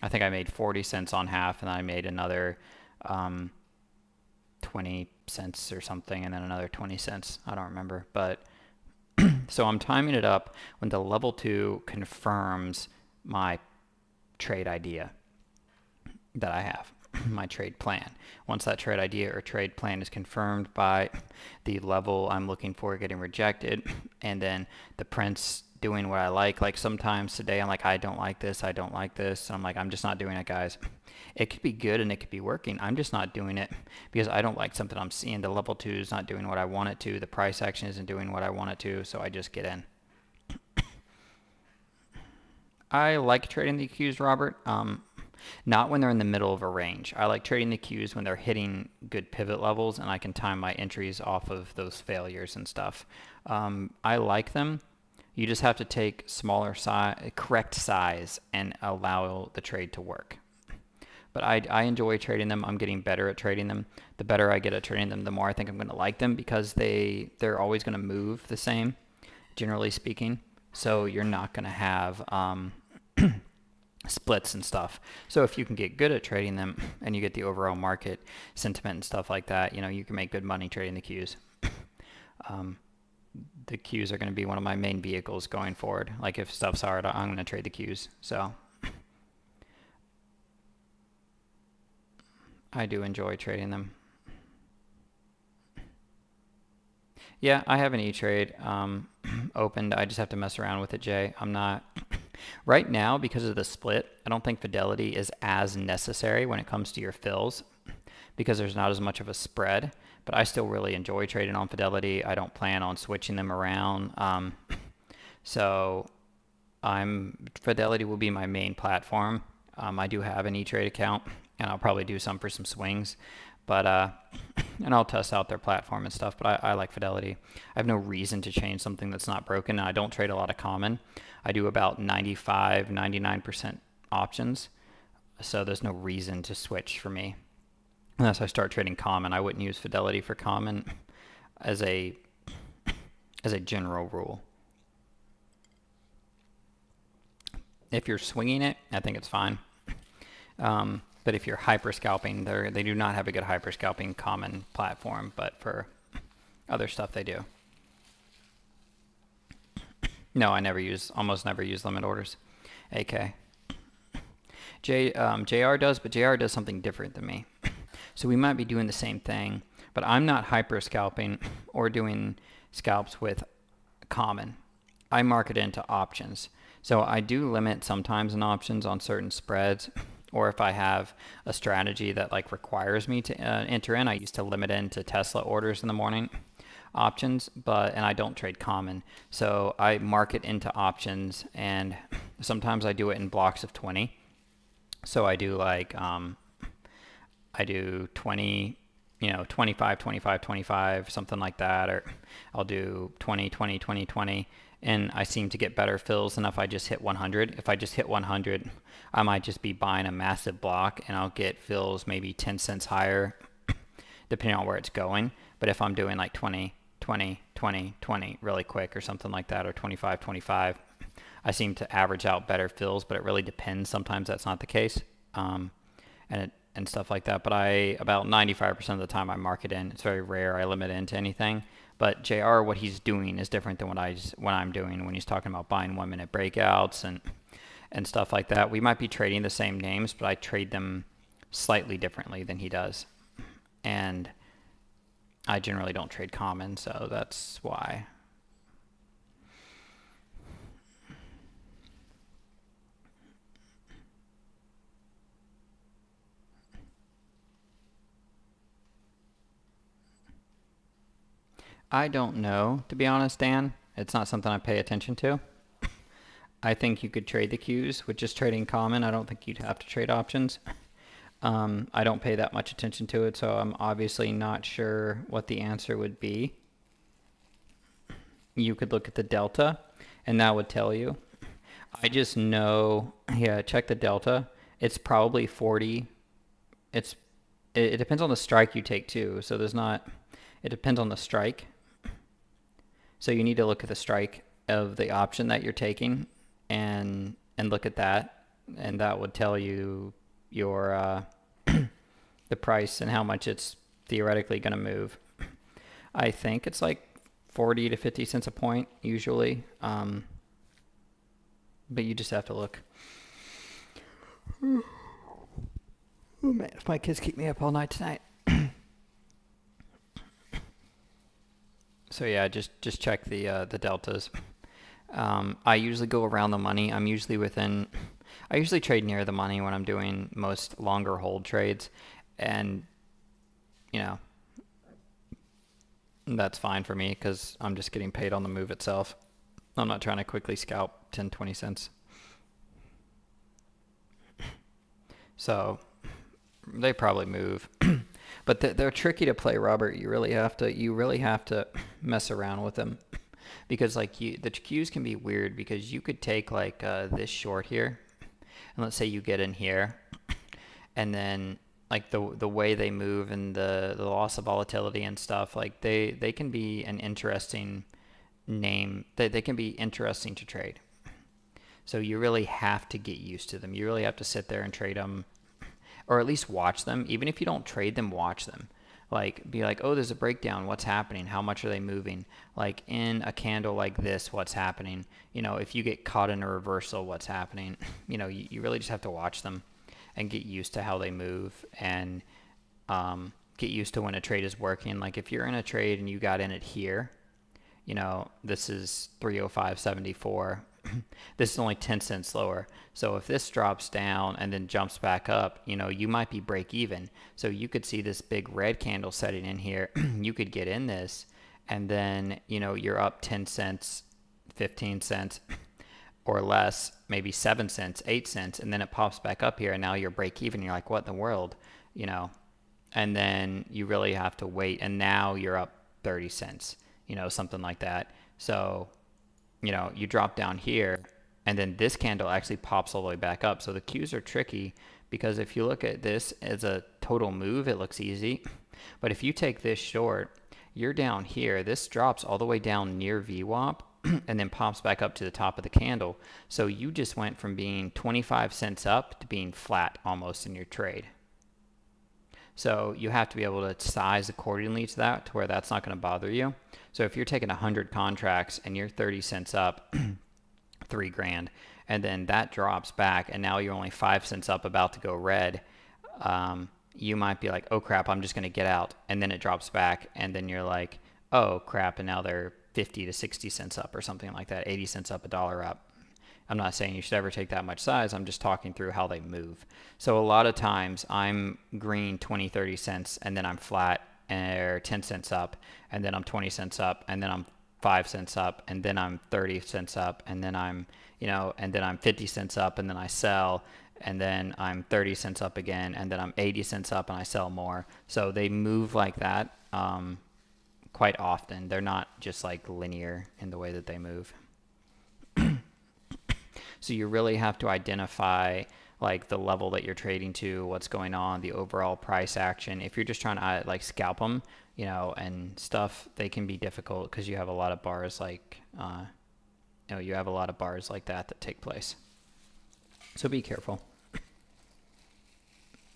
I think I made 40 cents on half, and I made another 20 cents or something, and then another 20 cents. I don't remember, but so I'm timing it up when the level 2 confirms my trade idea that I have, my trade plan. Once that trade idea or trade plan is confirmed by the level I'm looking for getting rejected, and then the prints doing what I like sometimes today I'm like, I don't like this, and I'm like, I'm just not doing it, guys. It could be good and it could be working. I'm just not doing it because I don't like something I'm seeing. The level 2 is not doing what I want it to. The price action isn't doing what I want it to, so I just get in. I like trading the Qs, Robert. Not when they're in the middle of a range. I like trading the Qs when they're hitting good pivot levels and I can time my entries off of those failures and stuff. I like them. You just have to take smaller size, correct size, and allow the trade to work. But I enjoy trading them. I'm getting better at trading them. The better I get at trading them, the more I think I'm going to like them because they're always going to move the same, generally speaking. So you're not going to have splits and stuff. So if you can get good at trading them and you get the overall market sentiment and stuff like that, you can make good money trading the Qs. The Qs are going to be one of my main vehicles going forward. Like if stuff's hard, I'm going to trade the Qs. So I do enjoy trading them. Yeah, I have an E-Trade opened. I just have to mess around with it, Jay. I'm not Right now, because of the split, I don't think fidelity is as necessary when it comes to your fills because there's not as much of a spread. But I still really enjoy trading on fidelity. I don't plan on switching them around. So Fidelity will be my main platform. I do have an E-Trade account, and I'll probably do some for some swings, but and I'll test out their platform and stuff. But I like Fidelity. I have no reason to change something that's not broken. I don't trade a lot of common. I do about 95, 99% options, so there's no reason to switch for me unless I start trading common. I wouldn't use Fidelity for common as a general rule. If you're swinging it, I think it's fine. But if you're hyper scalping, they do not have a good hyper scalping common platform, but for other stuff they do. No, I almost never use limit orders. AK. JR does, but JR does something different than me. So we might be doing the same thing, but I'm not hyper scalping or doing scalps with common. I mark it into options. So I do limit sometimes in options on certain spreads, or if I have a strategy that like requires me to enter in. I used to limit into Tesla orders in the morning options, and I don't trade common. So I mark it into options, and sometimes I do it in blocks of 20. So I do like I do 20, 25, 25, 25, something like that, or I'll do 20, 20, 20, 20. And I seem to get better fills than if I just hit 100. If I just hit 100, I might just be buying a massive block, and I'll get fills maybe 10 cents higher, depending on where it's going. But if I'm doing like 20, 20, 20, 20 really quick or something like that, or 25, 25, I seem to average out better fills, but it really depends. Sometimes that's not the case, and stuff like that. But about 95% of the time I mark it in. It's very rare I limit into anything. But JR, what he's doing is different than what I'm doing when he's talking about buying 1 minute breakouts and stuff like that. We might be trading the same names, but I trade them slightly differently than he does. And I generally don't trade common, so that's why. I don't know, to be honest, Dan. It's not something I pay attention to. I think you could trade the Qs with just trading common. I don't think you'd have to trade options. I don't pay that much attention to it, so I'm obviously not sure what the answer would be. You could look at the delta, and that would tell you. I just know, yeah, check the delta. It's probably 40. It depends on the strike you take too. So it depends on the strike. So you need to look at the strike of the option that you're taking and look at that, and that would tell you your the price and how much it's theoretically going to move. I think it's like 40 to 50 cents a point usually, but you just have to look. Oh man, if my kids keep me up all night tonight. So yeah, just check the deltas. I usually go around the money. I usually trade near the money when I'm doing most longer hold trades, and that's fine for me because I'm just getting paid on the move itself. I'm not trying to quickly scalp 10, 20 cents. So they probably move. But they're tricky to play, Robert. You really have to mess around with them, because like the Qs can be weird, because you could take like this short here, and let's say you get in here, and then like the way they move and the loss of volatility and stuff, like they can be an interesting name. They can be interesting to trade. So you really have to get used to them. You really have to sit there and trade them, or at least watch them. Even if you don't trade them, watch them. Like, be like, oh, there's a breakdown. What's happening? How much are they moving? Like, in a candle like this, what's happening? If you get caught in a reversal, what's happening? You really just have to watch them and get used to how they move, and get used to when a trade is working. Like, if you're in a trade and you got in it here, this is 305.74. This is only 10 cents lower. So if this drops down and then jumps back up, you might be break even. So you could see this big red candle setting in here. You could get in this, and then, you're up 10 cents, 15 cents or less, maybe 7 cents, 8 cents, and then it pops back up here, and now you're break even. You're like, what in the world? And then you really have to wait, and now you're up 30 cents, something like that. So, you drop down here, and then this candle actually pops all the way back up. So the Qs are tricky, because if you look at this as a total move, it looks easy. But if you take this short, you're down here. This drops all the way down near VWAP and then pops back up to the top of the candle. So you just went from being 25 cents up to being flat almost in your trade. So you have to be able to size accordingly to that, to where that's not going to bother you. So if you're taking 100 contracts and you're 30 cents up, 3 grand, and then that drops back and now you're only 5 cents up, about to go red, you might be like, oh crap, I'm just going to get out. And then it drops back, and then you're like, oh crap, and now they're 50 to 60 cents up or something like that, 80 cents up, $1 up. I'm not saying you should ever take that much size. I'm just talking through how they move. So a lot of times I'm green 20, 30 cents, and then I'm flat, or 10 cents up, and then I'm 20 cents up, and then I'm 5 cents up, and then I'm 30 cents up, and then I'm, and then I'm 50 cents up, and then I sell, and then I'm 30 cents up again, and then I'm 80 cents up and I sell more. So they move like that quite often. They're not just like linear in the way that they move. So you really have to identify like the level that you're trading to, what's going on, the overall price action. If you're just trying to like scalp them, and stuff, they can be difficult because you have a lot of bars like, you have a lot of bars like that take place. So be careful.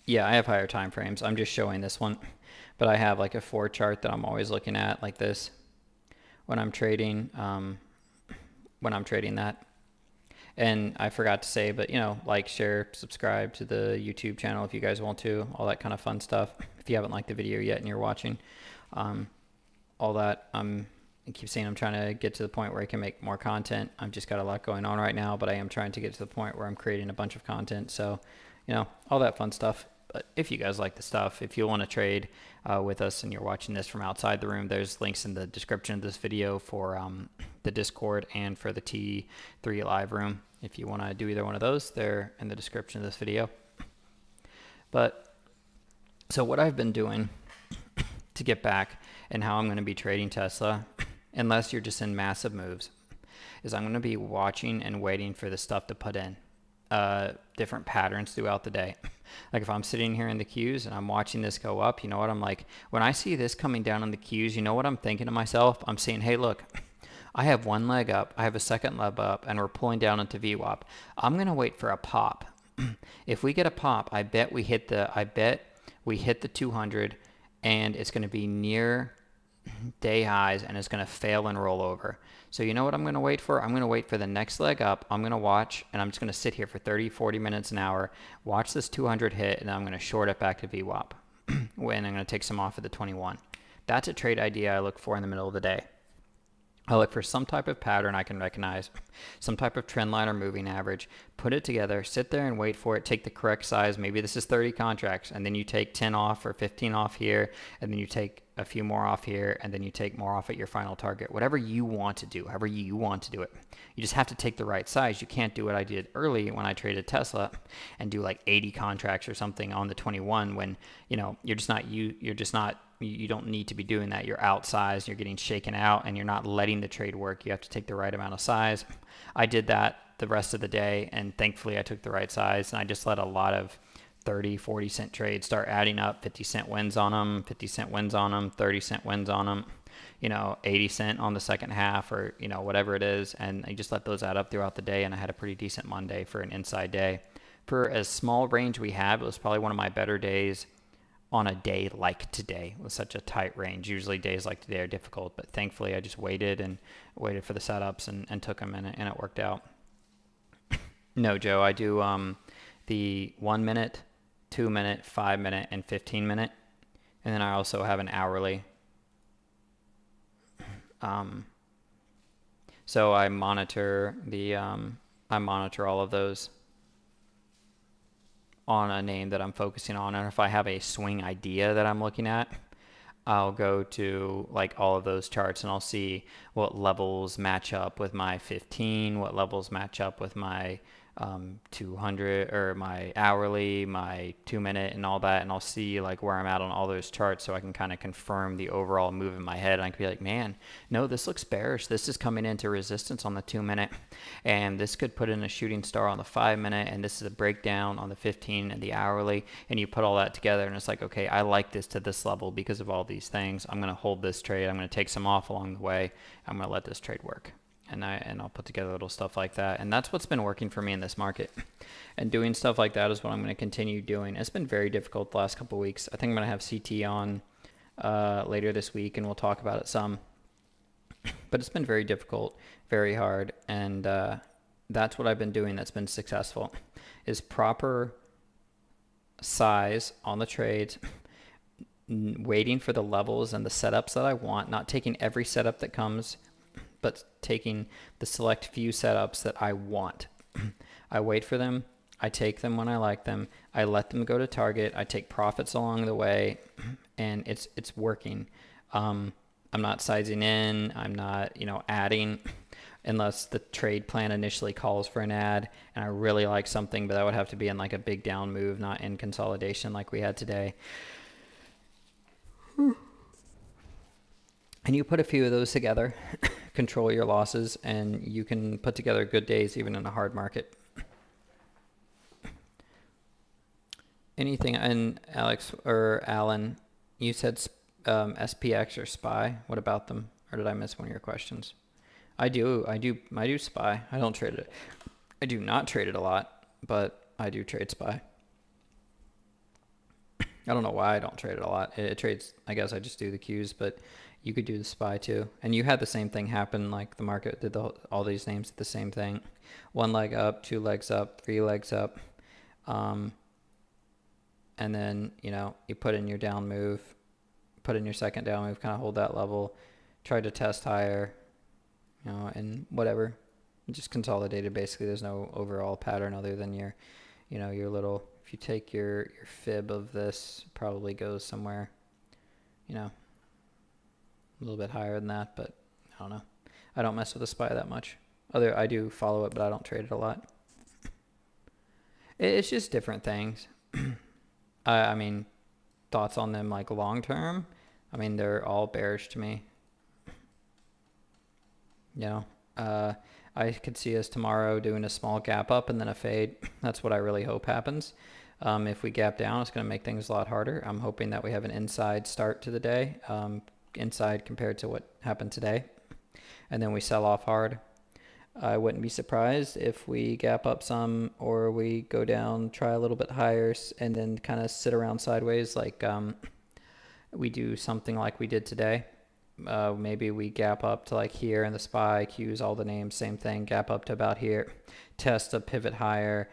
Yeah, I have higher time frames. I'm just showing this one, but I have like a 4 chart that I'm always looking at like this when I'm trading. That. And I forgot to say, but like, share, subscribe to the YouTube channel if you guys want to, all that kind of fun stuff. If you haven't liked the video yet and you're watching, all that. I keep saying I'm trying to get to the point where I can make more content. I've just got a lot going on right now, but I am trying to get to the point where I'm creating a bunch of content. So, all that fun stuff. But if you guys like the stuff, if you want to trade with us and you're watching this from outside the room, there's links in the description of this video for the Discord and for the T3 live room. If you want to do either one of those, they're in the description of this video. But so what I've been doing to get back and how I'm going to be trading Tesla, unless you're just in massive moves, is I'm going to be watching and waiting for the stuff to put in different patterns throughout the day. Like if I'm sitting here in the Qs and I'm watching this go up, you know what I'm like, when I see this coming down on the Qs, you know what I'm thinking to myself? I'm saying, hey, look, I have one leg up, I have a second leg up, and we're pulling down into VWAP. I'm going to wait for a pop. If we get a pop, I bet we hit the 200, and it's going to be near day highs, and it's going to fail and roll over. So you know what I'm going to wait for? I'm going to wait for the next leg up. I'm going to watch, and I'm just going to sit here for 30, 40 minutes, an hour, watch this 200 hit, and then I'm going to short it back to VWAP. When I'm going to take some off at the 21. That's a trade idea I look for in the middle of the day. I look for some type of pattern I can recognize, some type of trend line or moving average, put it together, sit there and wait for it, take the correct size. Maybe this is 30 contracts, and then you take 10 off or 15 off here, and then you take a few more off here, and then you take more off at your final target. Whatever you want to do, however you want to do it. You just have to take the right size. You can't do what I did early when I traded Tesla and do like 80 contracts or something on the 21 when, you don't need to be doing that. You're outsized, you're getting shaken out, and you're not letting the trade work. You have to take the right amount of size. I did that the rest of the day, and thankfully I took the right size, and I just let a lot of 30, 40 cent trades start adding up. 50 cent wins on them, 50 cent wins on them, 30 cent wins on them, 80 cent on the second half, or, whatever it is. And I just let those add up throughout the day, and I had a pretty decent Monday for an inside day. For as small range we have, it was probably one of my better days on a day like today with such a tight range. Usually days like today are difficult, but thankfully I just waited for the setups and took them, and it worked out. No, Joe, I do the 1 minute, 2 minute, 5 minute, and 15 minute. And then I also have an hourly. So I monitor I monitor all of those on a name that I'm focusing on. And if I have a swing idea that I'm looking at, I'll go to like all of those charts and I'll see what levels match up with my 15, what levels match up with my 200 or my hourly, my 2 minute and all that. And I'll see like where I'm at on all those charts so I can kind of confirm the overall move in my head. And I can be like, man, no, this looks bearish. This is coming into resistance on the 2 minute and this could put in a shooting star on the 5 minute. And this is a breakdown on the 15 and the hourly. And you put all that together and it's like, okay, I like this to this level because of all these things. I'm going to hold this trade. I'm going to take some off along the way. I'm going to let this trade work. And I'll put together little stuff like that. And that's what's been working for me in this market. And doing stuff like that is what I'm going to continue doing. It's been very difficult the last couple of weeks. I think I'm going to have CT on later this week, and we'll talk about it some. But it's been very difficult, very hard. And that's what I've been doing that's been successful, is proper size on the trades, waiting for the levels and the setups that I want, not taking every setup that comes, but taking the select few setups that I want. I wait for them. I take them when I like them. I let them go to target. I take profits along the way, and it's working. I'm not sizing in. I'm not, adding unless the trade plan initially calls for an add, and I really like something, but that would have to be in like a big down move, not in consolidation like we had today. And you put a few of those together, control your losses, and you can put together good days even in a hard market. Anything, and Alex or Alan, you said SPX or SPY. What about them? Or did I miss one of your questions? I do SPY. I don't trade it. I do not trade it a lot, but I do trade SPY. I don't know why I don't trade it a lot. It trades, I guess I just do the Qs, but you could do the SPY too. And you had the same thing happen, like the market did all these names did the same thing. 1 leg up, 2 legs up, 3 legs up. And then, you put in your down move, put in your second down move, kind of hold that level, try to test higher, and whatever. Just consolidated basically. There's no overall pattern other than your little, if you take your fib of this, probably goes somewhere, a little bit higher than that, but I don't know. I don't mess with the SPY that much. I do follow it, but I don't trade it a lot. It's just different things. I mean, thoughts on them like long term. I mean, they're all bearish to me. I could see us tomorrow doing a small gap up and then a fade. That's what I really hope happens. If we gap down, it's going to make things a lot harder. I'm hoping that we have an inside start to the day, inside compared to what happened today, and then we sell off hard. I wouldn't be surprised if we gap up some or we go down, try a little bit higher, and then kind of sit around sideways like we do something like we did today. Maybe we gap up to like here in the SPY, Qs, all the names, same thing, gap up to about here, test a pivot higher,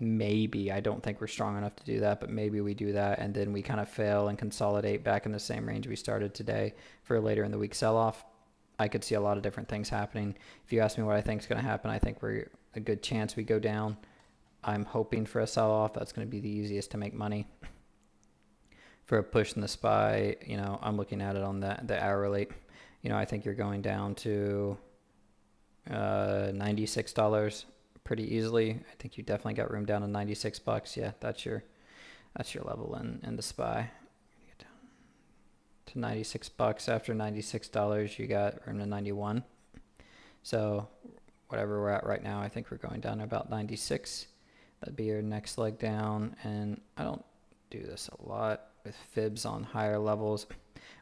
maybe. I don't think we're strong enough to do that, but maybe we do that, and then we kind of fail and consolidate back in the same range we started today for a later in the week sell-off. I could see a lot of different things happening. If you ask me what I think is going to happen, I think we're a good chance we go down. I'm hoping for a sell-off. That's going to be the easiest to make money. For a push in the SPY, I'm looking at it on the hourly. I think you're going down to $96 pretty easily. I think you definitely got room down to $96. Yeah, that's your level in the SPY. Get down to $96. After $96, you got room to 91. So whatever we're at right now, I think we're going down to about 96. That'd be your next leg down. And I don't do this a lot with fibs on higher levels, but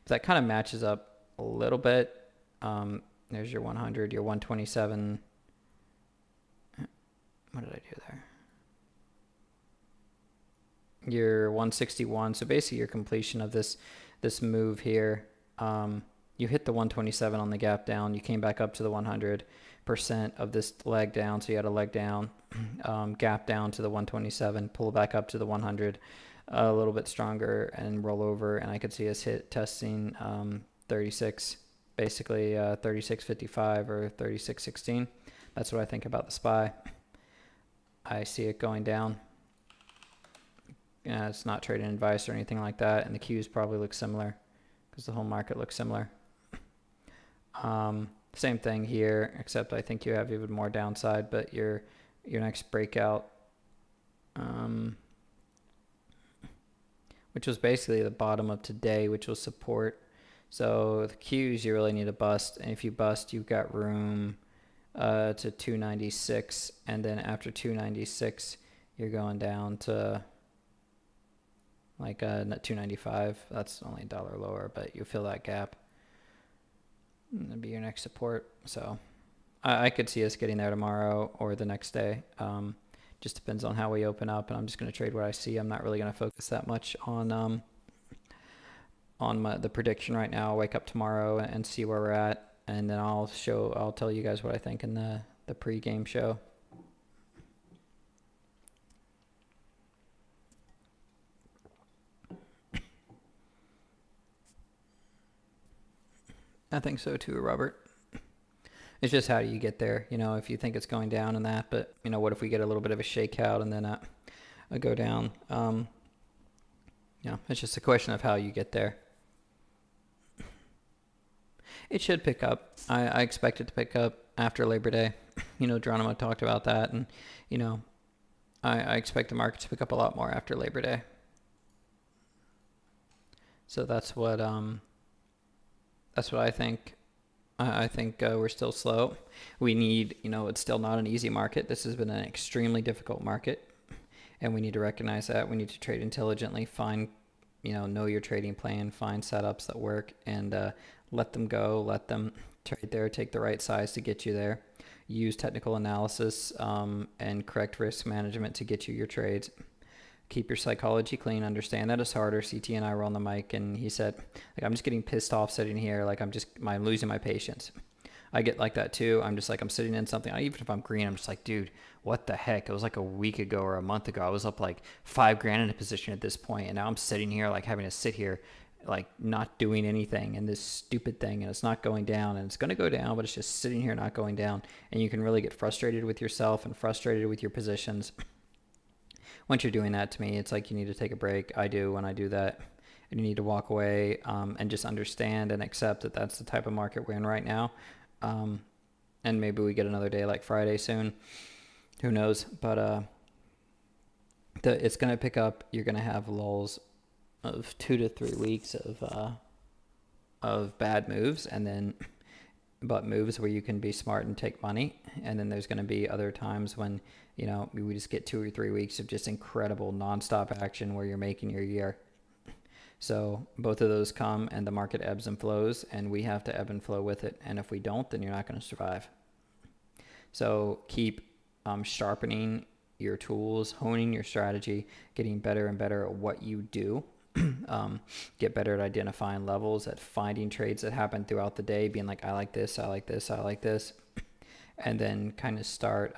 that kind of matches up a little bit. There's your 100, your 127. What did I do there? Your 161. So basically your completion of this move here. You hit the 127 on the gap down. You came back up to the 100% of this leg down. So you had a leg down, gap down to the 127, pull back up to the 100. A little bit stronger and roll over, and I could see us hit testing 36 basically 36.55 or 36.16. That's what I think about the SPY. I see it going down. It's not trading advice or anything like that, and the Qs probably look similar because the whole market looks similar. Same thing here, except I think you have even more downside, but your next breakout, which was basically the bottom of today, which was support. So the Qs you really need to bust, and if you bust, you've got room to 296, and then after 296, you're going down to like 295. That's only $1 lower, but you fill that gap. That'd be your next support. So I could see us getting there tomorrow or the next day. Just depends on how we open up, and I'm just going to trade what I see. I'm not really going to focus that much on the prediction right now. I'll wake up tomorrow and see where we're at, and then I'll tell you guys what I think in the pre-game show. I think so too, Robert. It's just how do you get there, if you think it's going down and that, but what if we get a little bit of a shakeout and then a go down? It's just a question of how you get there. It should pick up. I expect it to pick up after Labor Day. Geronimo talked about that, and I expect the market to pick up a lot more after Labor Day. So that's what I think. I think we're still slow. We need, it's still not an easy market. This has been an extremely difficult market, and we need to recognize that. We need to trade intelligently, find, know your trading plan, find setups that work, and let them go, let them trade there, take the right size to get you there. Use technical analysis and correct risk management to get you your trades. Keep your psychology clean. Understand that it's harder. CT and I were on the mic, and he said, I'm just getting pissed off sitting here. I'm losing my patience. I get like that too. I'm just I'm sitting in something. Even if I'm green, I'm just like, dude, what the heck? It was like a week ago or a month ago. I was up like $5,000 in a position at this point, and now I'm sitting here having to sit here not doing anything in this stupid thing, and it's not going down, and it's going to go down, but it's just sitting here not going down. And you can really get frustrated with yourself and frustrated with your positions. Once you're doing that, to me, it's like you need to take a break. I do when I do that. And you need to walk away and just understand and accept that that's the type of market we're in right now. And maybe we get another day like Friday soon. Who knows? But it's going to pick up. You're going to have lulls of 2 to 3 weeks of bad moves, and then but moves where you can be smart and take money. And then there's going to be other times when we just get 2 or 3 weeks of just incredible nonstop action where you're making your year. So both of those come, and the market ebbs and flows, and we have to ebb and flow with it. And if we don't, then you're not going to survive. So keep sharpening your tools, honing your strategy, getting better and better at what you do. Get better at identifying levels, at finding trades that happen throughout the day, being like, I like this, I like this, I like this. And then kind of start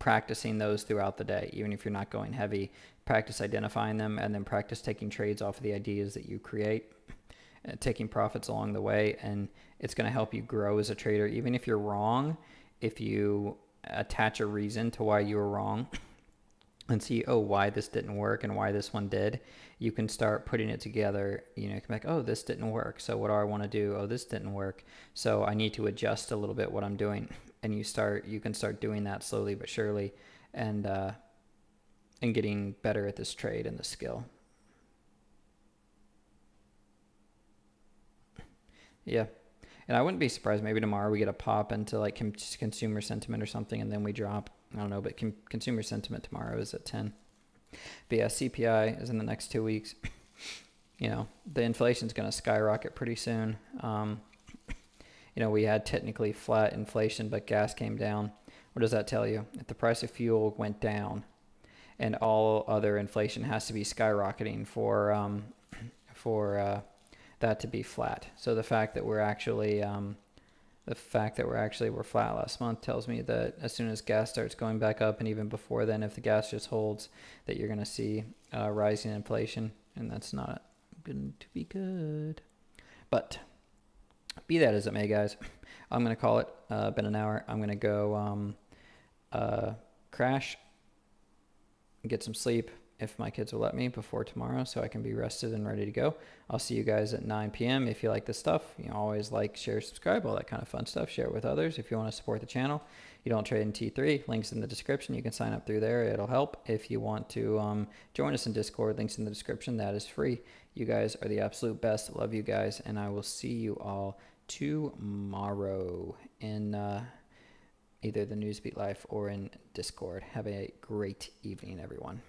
practicing those throughout the day. Even if you're not going heavy, practice identifying them, and then practice taking trades off of the ideas that you create, taking profits along the way. And it's going to help you grow as a trader. Even if you're wrong, if you attach a reason to why you were wrong and see, why this didn't work and why this one did, you can start putting it together. You can be like, this didn't work, so what do I want to do? This didn't work, so I need to adjust a little bit what I'm doing. And you can start doing that slowly but surely, and getting better at this trade and the skill. Yeah. And I wouldn't be surprised maybe tomorrow we get a pop into like consumer sentiment or something, and then we drop. I don't know, but consumer sentiment tomorrow is at 10. But yeah, CPI is in the next 2 weeks. The inflation's going to skyrocket pretty soon. We had technically flat inflation, but gas came down. What does that tell you? If the price of fuel went down and all other inflation has to be skyrocketing for that to be flat. So the fact that we're actually we're flat last month tells me that as soon as gas starts going back up, and even before then, if the gas just holds, that you're going to see rising inflation, and that's not going to be good. But Be that as it may, guys, I'm going to call it. Been an hour. I'm going to go crash, get some sleep if my kids will let me before tomorrow so I can be rested and ready to go. I'll see you guys at 9 p.m. If you like this stuff, you know, always like, share, subscribe, all that kind of fun stuff. Share it with others. If you want to support the channel, you don't trade in T3, links in the description. You can sign up through there. It'll help. If you want to join us in Discord, links in the description. That is free. You guys are the absolute best. Love you guys, and I will see you all tomorrow in either the NewsBeat Live or in Discord. Have a great evening, everyone.